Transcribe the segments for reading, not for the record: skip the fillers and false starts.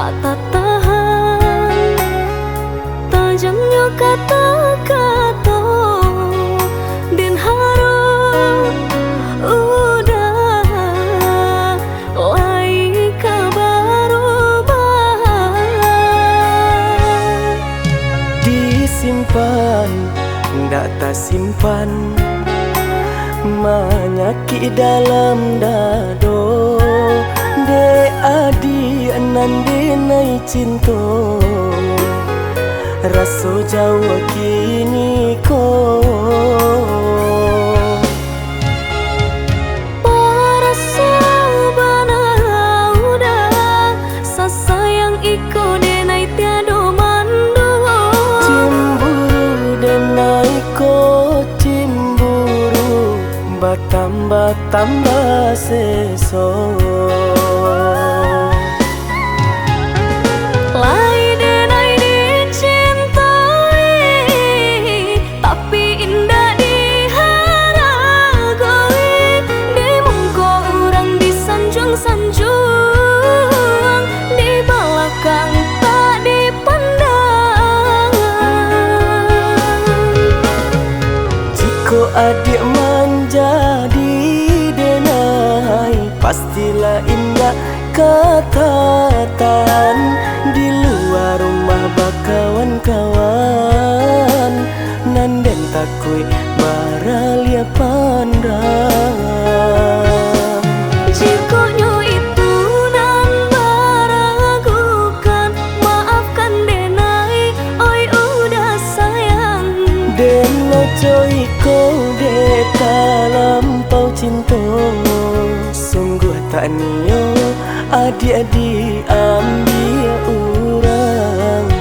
tak tahan tajamnya kata-kata dan harap udah lai kabar disimpan ndak tak simpan menyakit dalam dado de adi nandi nai cinto raso jauh kini ko para sabana udah sasayang iko de nai tiado mando cimburu de nai ko cimburu batambah-tambah seso adik menjadi denai pastilah indah katatan di luar rumah bakawan-kawan nanden takui baralia pandang jikonya itu nan meragukan maafkan denai oi udah sayang deno coy lampau cinta sungguh tak nio adik-adik ambil orang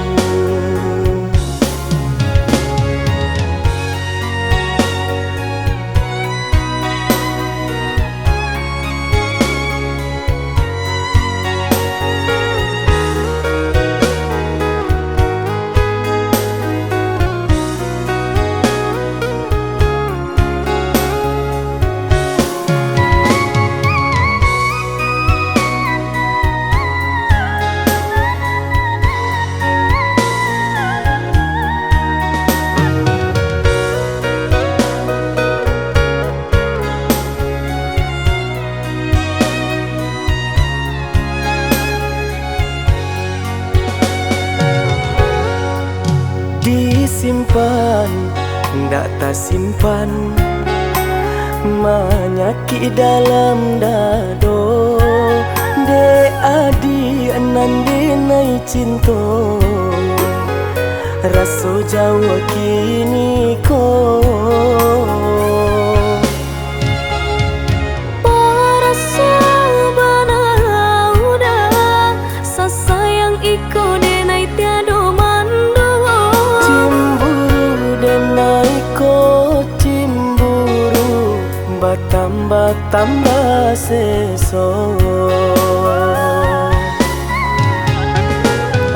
disimpan ndak tak simpan menyakit dalam dado de adi nandi nai cinto raso jauh kini ko para sabana udah sasayang iko de nai tiado tambah-tambah seso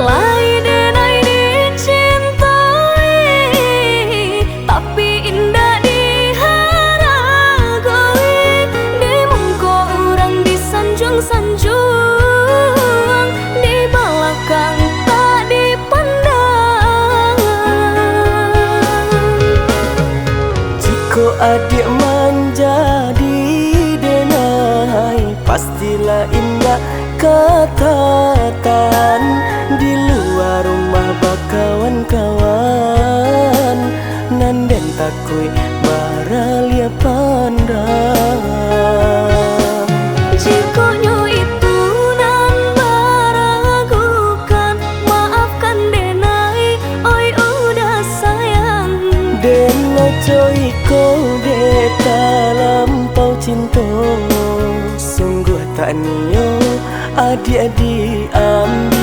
lai denai dicintai tapi indah diharagoi di muka orang disanjung-sanjung di belakang tak dipandang jika adik menjadi denai pastilah indah katatan di luar rumah bakawan-kawan nanden takui baralia pandang jikonya itu nan meragukan maafkan denai oi udah sayang deno coy ko deta lampau cinta sungguh tak nio adik-adik ambil